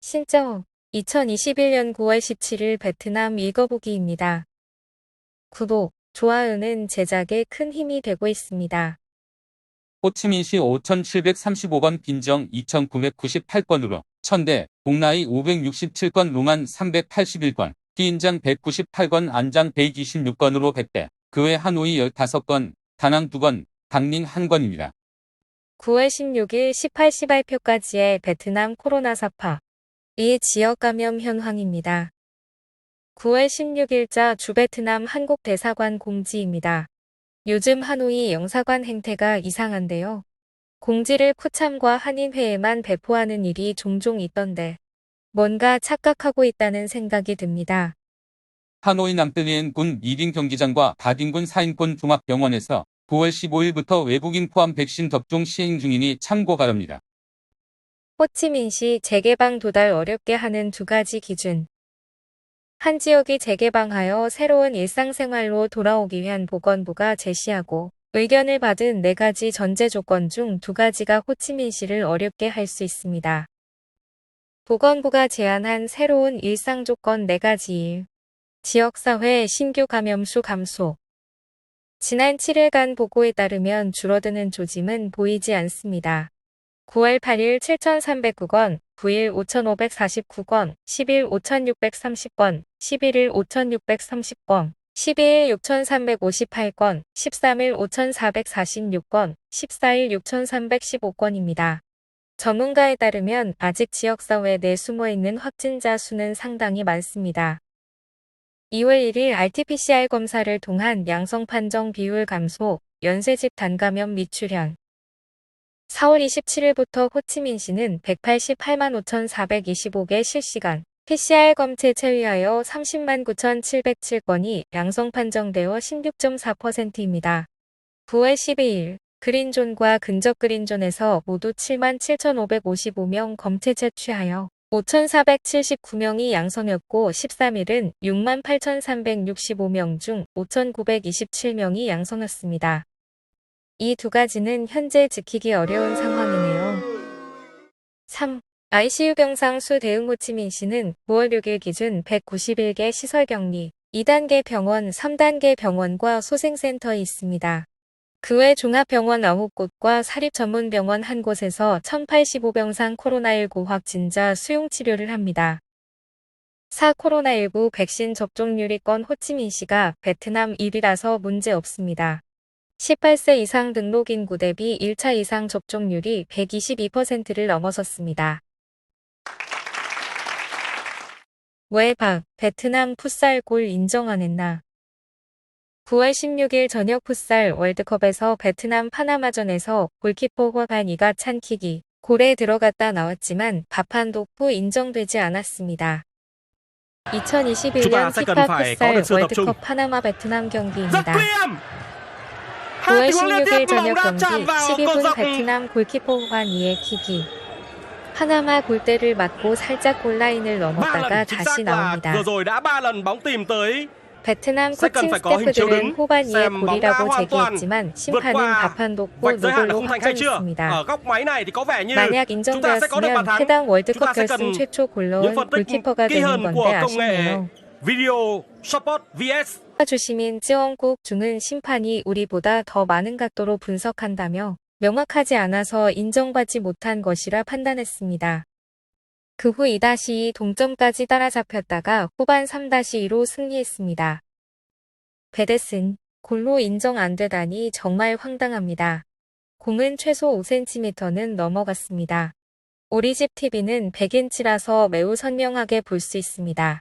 신청 2021년 9월 17일 베트남 읽어보기입니다. 구독, 좋아요는 제작에 큰 힘이 되고 있습니다. 호치민시 5735건 빈정 2998건으로 천대, 동나이 567건 롱안 381건, 피인장 198건 안장 126건으로 100대, 그 외 하노이 15건, 다낭 2건, 강릉 1건입니다. 9월 16일 18시 발표까지의 베트남 코로나 사파. 이 지역 감염 현황입니다. 9월 16일자 주베트남 한국대사관 공지입니다. 요즘 하노이 영사관 행태가 이상한데요. 공지를 쿠참과 한인회에만 배포하는 일이 종종 있던데 뭔가 착각하고 있다는 생각이 듭니다. 하노이 남뜰리엔 군 1인 경기장과 바딘군 4인권 종합병원에서 9월 15일부터 외국인 포함 백신 접종 시행 중이니 참고 바랍니다. 호치민시 재개방 도달 어렵게 하는 두 가지 기준. 한 지역이 재개방하여 새로운 일상생활로 돌아오기 위한 보건부가 제시하고 의견을 받은 4가지 전제 조건 중 2가지가 호치민시를 어렵게 할 수 있습니다. 보건부가 제안한 새로운 일상 조건 4가지 1. 지역사회 신규 감염수 감소. 지난 7일간 보고에 따르면 줄어드는 조짐은 보이지 않습니다. 9월 8일 7,309건, 9일 5,549건, 10일 5,630건, 11일 5,630건, 12일 6,358건, 13일 5,446건, 14일 6,315건입니다. 전문가에 따르면 아직 지역사회 내 숨어있는 확진자 수는 상당히 많습니다. 2월 1일 RT-PCR 검사를 통한 양성 판정 비율 감소, 연쇄집 단감염 미출현. 4월 27일부터 호치민시는 188만 5,425개 실시간 PCR 검체 체위하여 30만 9,707건이 양성 판정되어 16.4%입니다. 9월 12일 그린존과 근접 그린존에서 모두 7만 7,555명 검체 채취하여 5,479명이 양성이었고 13일은 6만 8,365명 중 5,927명이 양성이었습니다. 이 2가지는 현재 지키기 어려운 상황이네요. 3. ICU 병상 수 대응 호치민시는 9월 6일 기준 191개 시설격리, 2단계 병원, 3단계 병원과 소생센터에 있습니다. 그 외 종합병원 9곳과 사립전문병원 1곳에서 1,085병상 코로나19 확진자 수용치료를 합니다. 4. 코로나19 백신 접종률이 건 호치민시가 베트남 1위라서 문제 없습니다. 18세 이상 등록 인구 대비 1차 이상 접종률이 122%를 넘어섰습니다. 왜 베트남 풋살 골 인정 안 했나? 9월 16일 저녁 풋살 월드컵에서 베트남 파나마전에서 골키퍼 화관이가 찬 킥이 골에 들어갔다 나왔지만 바판독부 인정되지 않았습니다. 2021년 피파 풋살 월드컵 파나마 베트남 경기입니다. 9월 16일 저녁 경기 12분 베트남 골키퍼 화관이의 킥이 파나마 골대를 맞고 살짝 골라인을 넘었다가 다시 나옵니다. 베트남 코칭 스태프들은 호반이의 골이라고 제기했지만 심판은 바판독부 노골로 확정했습니다. 만약 인정되었으면 해당 월드컵 결승 최초 골넣은 골키퍼가 되는 건데 아쉽네요. 주시민 쯔엉국 중은 심판이 우리보다 더 많은 각도로 분석한다며 명확하지 않아서 인정받지 못한 것이라 판단했습니다. 그 후 2-2 동점까지 따라잡혔다가 후반 3-2로 승리했습니다. 베데슨, 골로 인정 안 되다니 정말 황당합니다. 공은 최소 5cm는 넘어갔습니다. 우리집 TV는 100인치라서 매우 선명하게 볼 수 있습니다.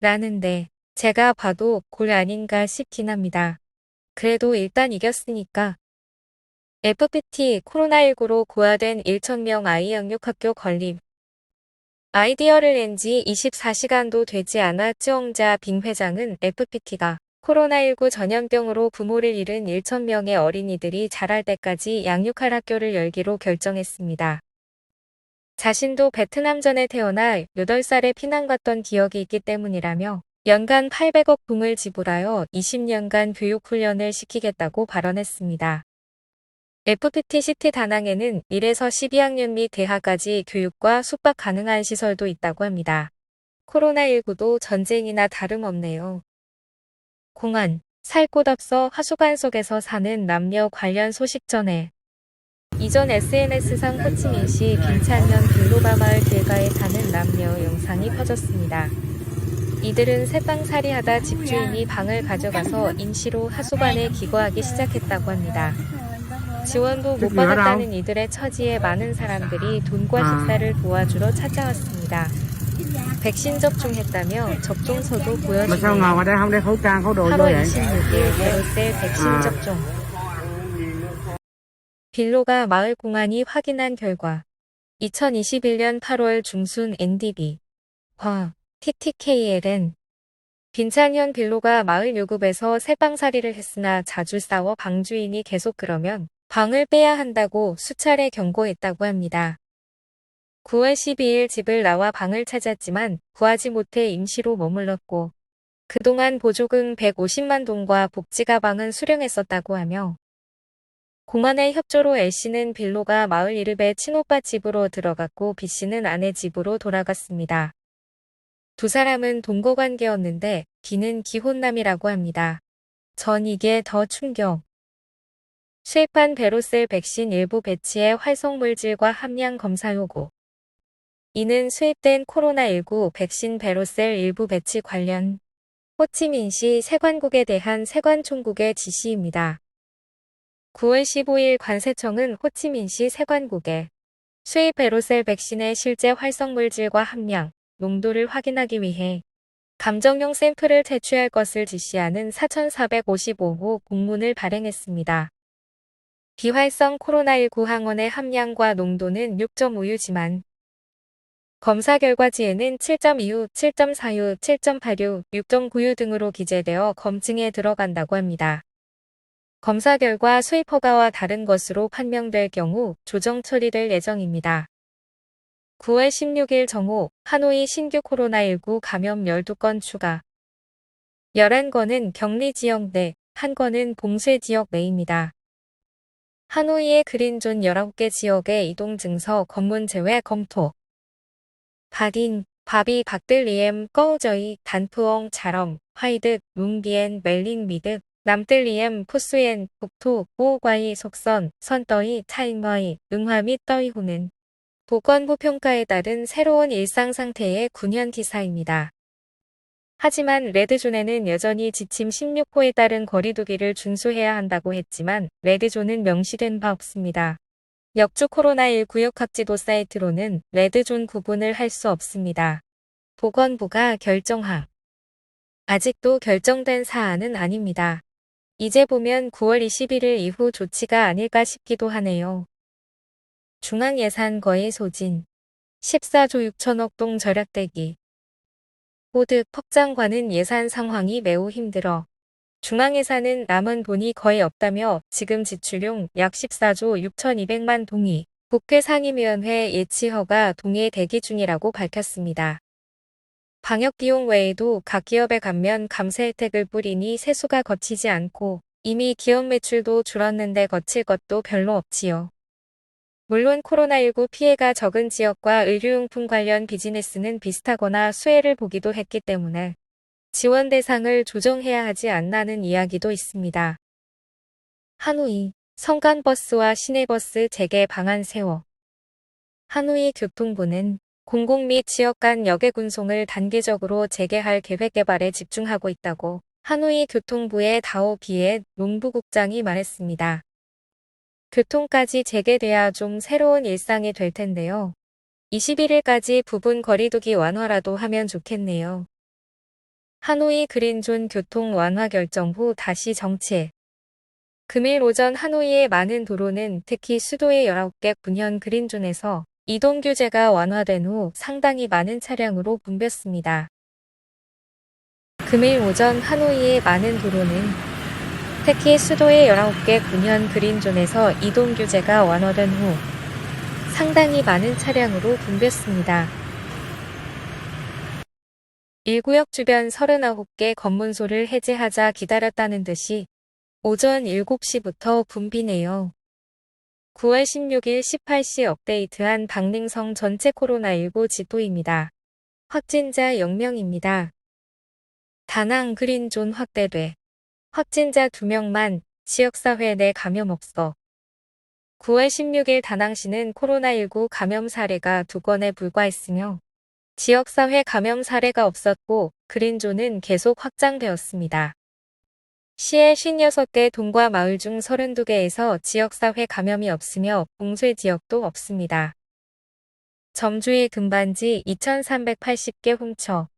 라는데 제가 봐도 골 아닌가 싶긴 합니다. 그래도 일단 이겼으니까. FPT 코로나19로 고아된 1,000명 아이 영육학교 건립. 아이디어를 낸 지 24시간도 되지 않아 쯔엉자 빙 회장은 FPT가 코로나19 전염병으로 부모를 잃은 1,000명의 어린이들이 자랄 때까지 양육할 학교를 열기로 결정했습니다. 자신도 베트남전에 태어나 8살에 피난 갔던 기억이 있기 때문이라며 연간 800억 붕을 지불하여 20년간 교육훈련을 시키겠다고 발언했습니다. FPT-시티 다낭에는 1에서 12학년 및 대학까지 교육과 숙박 가능한 시설도 있다고 합니다. 코로나19도 전쟁이나 다름없네요. 공안, 살 곳 없어 하수관 속에서 사는 남녀 관련 소식 전해. 이전 SNS상 호치민시 빈찬현 빌로바 마을 길가에 사는 남녀 영상이 퍼졌습니다. 이들은 새방살이하다 집주인이 방을 가져가서 임시로 하수관에 기거하기 시작했다고 합니다. 지원도 못 받았다는 이들의 처지에 많은 사람들이 돈과 식사를 도와주러 찾아왔습니다. 백신 접종했다며 접종서도 보여주네요. 8월 26일 베로셀 백신 접종. 빌로가 마을 공안이 확인한 결과 2021년 8월 중순 NDB TTKLN 빈찬현 빌로가 마을 유급에서 새방살이를 했으나 자주 싸워 방주인이 계속 그러면 방을 빼야 한다고 수차례 경고했다고 합니다. 9월 12일 집을 나와 방을 찾았지만 구하지 못해 임시로 머물렀고 그동안 보조금 150만 동과 복지가방은 수령했었다고 하며 공안의 협조로 L씨는 빌로가 마을 이름의 친오빠 집으로 들어갔고 B씨는 아내 집으로 돌아갔습니다. 두 사람은 동거관계였는데 B는 기혼남이라고 합니다. 전 이게 더 충격. 수입한 베로셀 백신 일부 배치의 활성물질과 함량 검사 요구. 이는 수입된 코로나19 백신 베로셀 일부 배치 관련 호치민시 세관국에 대한 세관총국의 지시입니다. 9월 15일 관세청은 호치민시 세관국에 수입 베로셀 백신의 실제 활성물질과 함량, 농도를 확인하기 위해 감정용 샘플을 채취할 것을 지시하는 4455호 공문을 발행했습니다. 비활성 코로나19 항원의 함량과 농도는 6.5유지만 검사 결과지에는 7.2유, 7.4유, 7.8유, 6.9유 등으로 기재되어 검증에 들어간다고 합니다. 검사 결과 수입 허가와 다른 것으로 판명될 경우 조정 처리될 예정입니다. 9월 16일 정오, 하노이 신규 코로나19 감염 12건 추가. 11건은 격리 지역 내, 1건은 봉쇄 지역 내입니다. 하노이의 그린존 19개 지역의 이동 증서 검문 제외 검토. 바딘, 바비, 박들리엠, 꺼우저이, 단푸엉, 자럼, 화이득, 룽비엔, 멜링 미득, 남들리엠, 푸스엔, 북토, 보호과이, 속선, 선떠이, 차잉머이, 응화 및 떠이호는 보건부 평가에 따른 새로운 일상 상태의 9년 기사입니다. 하지만 레드존에는 여전히 지침 16호에 따른 거리두기를 준수해야 한다고 했지만 레드존은 명시된 바 없습니다. 역주 코로나19 구역학지도 사이트로는 레드존 구분을 할 수 없습니다. 보건부가 결정하. 아직도 결정된 사안은 아닙니다. 이제 보면 9월 21일 이후 조치가 아닐까 싶기도 하네요. 중앙예산 거의 소진. 14조 6천억 동 절약되기. 호드 퍽 장관은 예산 상황이 매우 힘들어. 중앙예산은 남은 돈이 거의 없다며 지금 지출용 약 14조 6,200만 동이 국회 상임위원회 예치허가 동의 대기 중이라고 밝혔습니다. 방역비용 외에도 각 기업에 감면 감세 혜택을 뿌리니 세수가 거치지 않고 이미 기업 매출도 줄었는데 거칠 것도 별로 없지요. 물론 코로나19 피해가 적은 지역과 의료용품 관련 비즈니스는 비슷하거나 수혜를 보기도 했기 때문에 지원 대상을 조정해야 하지 않나는 이야기도 있습니다. 하노이, 성간버스와 시내버스 재개 방안 세워. 하노이 교통부는 공공 및 지역 간 여객 운송을 단계적으로 재개할 계획 개발에 집중하고 있다고 하노이 교통부의 다오 비엣 농부국장이 말했습니다. 교통까지 재개돼야 좀 새로운 일상이 될 텐데요. 21일까지 부분 거리두기 완화라도 하면 좋겠네요. 하노이 그린존 교통 완화 결정 후 다시 정체. 금일 오전 하노이의 많은 도로는 특히 수도의 19개 군현 그린존에서 이동 규제가 완화된 후 상당히 많은 차량으로 붐볐습니다. 금일 오전 하노이의 많은 도로는 특히 수도의 19개 군현 그린존에서 이동 규제가 완화된 후 상당히 많은 차량으로 붐볐습니다. 1구역 주변 39개 검문소를 해제하자 기다렸다는 듯이 오전 7시부터 붐비네요. 9월 16일 18시 업데이트한 박능성 전체 코로나19 지도입니다. 확진자 0명입니다. 다낭 그린존 확대돼. 확진자 2명만, 지역사회 내 감염 없어. 9월 16일 다낭시는 코로나19 감염 사례가 2건에 불과했으며 지역사회 감염 사례가 없었고 그린존은 계속 확장되었습니다. 시의 56개 동과 마을 중 32개에서 지역사회 감염이 없으며 봉쇄 지역도 없습니다. 점주의 금반지 2380개 훔쳐.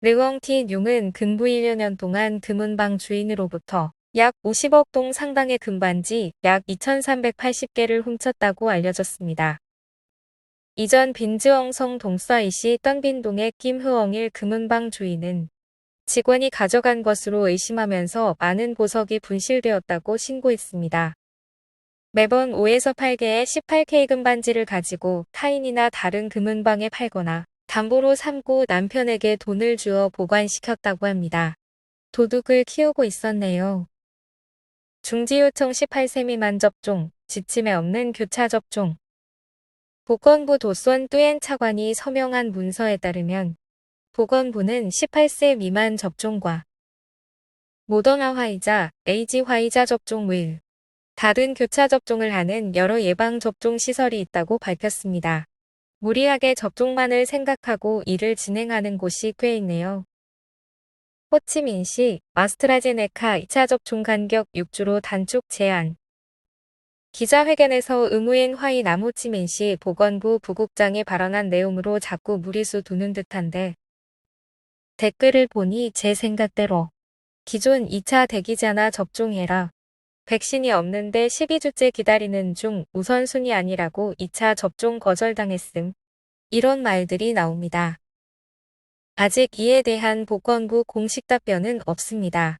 르웡티 뇽은 근부 1년 동안 금은방 주인으로부터 약 50억 동 상당의 금반지 약 2380개를 훔쳤다고 알려졌습니다. 이전 빈즈엉성 동서이시 떤빈동의 김흐엉일 금은방 주인은 직원이 가져간 것으로 의심하면서 많은 보석이 분실되었다고 신고했습니다. 매번 5에서 8개의 18K 금반지를 가지고 타인이나 다른 금은방에 팔거나 담보로 삼고 남편에게 돈을 주어 보관시켰다고 합니다. 도둑을 키우고 있었네요. 중지 요청 18세 미만 접종, 지침에 없는 교차 접종. 보건부 도선 뚜엔 차관이 서명한 문서에 따르면 보건부는 18세 미만 접종과 모더나 화이자, 에이지 화이자 접종 외 다른 교차 접종을 하는 여러 예방 접종 시설이 있다고 밝혔습니다. 무리하게 접종만을 생각하고 일을 진행하는 곳이 꽤 있네요. 호치민시 아스트라제네카 2차 접종 간격 6주로 단축 제한. 기자회견에서 의무인 화이 남호치민시 보건부 부국장이 발언한 내용으로 자꾸 무리수 두는 듯한데 댓글을 보니 제 생각대로 기존 2차 대기자나 접종해라. 백신이 없는데 12주째 기다리는 중 우선순위 아니라고 2차 접종 거절당했음. 이런 말들이 나옵니다. 아직 이에 대한 보건부 공식 답변은 없습니다.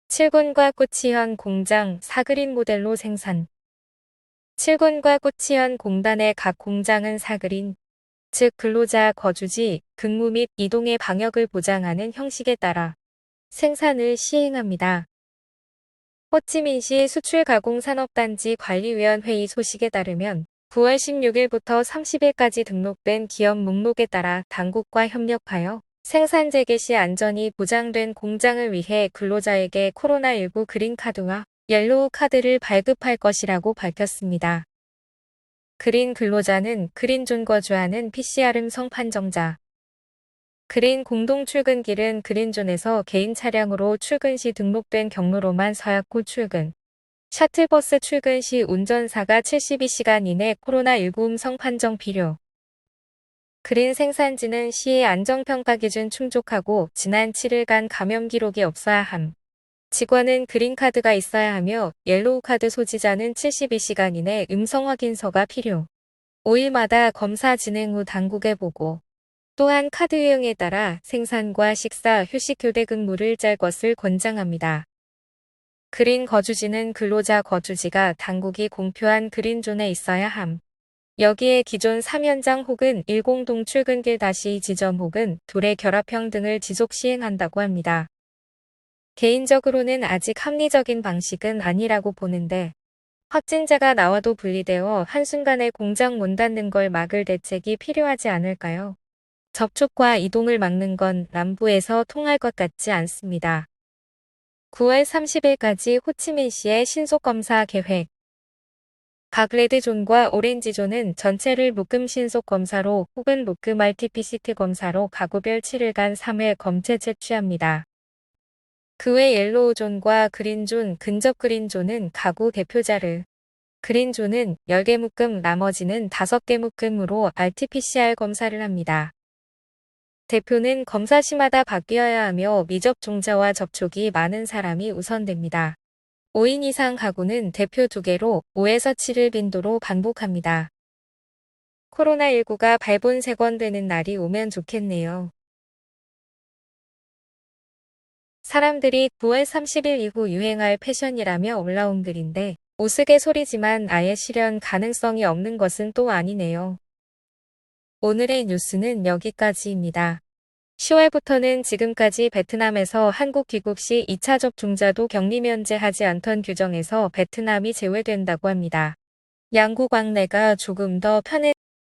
7군과 꽃이현 공장 사그린 모델로 생산. 7군과 꽃이현 공단의 각 공장은 사그린, 즉 근로자 거주지, 근무 및 이동의 방역을 보장하는 형식에 따라 생산을 시행합니다. 호치민시 수출가공산업단지 관리위원회의 소식에 따르면 9월 16일부터 30일까지 등록된 기업 목록에 따라 당국과 협력하여 생산 재개 시 안전이 보장된 공장을 위해 근로자에게 코로나19 그린카드와 옐로우 카드를 발급할 것이라고 밝혔습니다. 그린 근로자는 그린존 거주하는 PCR 음성 판정자. 그린 공동 출근길은 그린존에서 개인 차량으로 출근 시 등록된 경로로만 서약후 출근. 셔틀버스 출근 시 운전사가 72시간 이내 코로나19 음성 판정 필요. 그린 생산지는 시의 안정평가 기준 충족하고 지난 7일간 감염 기록이 없어야 함. 직원은 그린카드가 있어야 하며 옐로우 카드 소지자는 72시간 이내 음성 확인서가 필요. 5일마다 검사 진행 후 당국에 보고. 또한 카드 유형에 따라 생산과 식사, 휴식 교대 근무를 짤 것을 권장합니다. 그린 거주지는 근로자 거주지가 당국이 공표한 그린존에 있어야 함. 여기에 기존 3연장 혹은 10동 출근길 다시 지점 혹은 도래 결합형 등을 지속 시행한다고 합니다. 개인적으로는 아직 합리적인 방식은 아니라고 보는데 확진자가 나와도 분리되어 한순간에 공장 문 닫는 걸 막을 대책이 필요하지 않을까요? 접촉과 이동을 막는 건 남부에서 통할 것 같지 않습니다. 9월 30일까지 호치민시의 신속검사 계획. 각 레드존과 오렌지존은 전체를 묶음 신속검사로 혹은 묶음 RT-PCR 검사로 가구별 7일간 3회 검체 채취합니다. 그 외 옐로우존과 그린존, 근접 그린존은 가구 대표자를, 그린존은 10개 묶음 나머지는 5개 묶음으로 RT-PCR 검사를 합니다. 대표는 검사 시마다 바뀌어야 하며 미접종자와 접촉이 많은 사람이 우선됩니다. 5인 이상 가구는 대표 2개로 5에서 7일 빈도로 반복합니다. 코로나19가 발본색원되는 날이 오면 좋겠네요. 사람들이 9월 30일 이후 유행할 패션이라며 올라온 글인데 우스갯소리지만 아예 실현 가능성이 없는 것은 또 아니네요. 오늘의 뉴스는 여기까지입니다. 10월부터는 지금까지 베트남에서 한국 귀국 시 2차 접종자도 격리 면제하지 않던 규정에서 베트남이 제외된다고 합니다. 양국 왕래가 조금 더 편해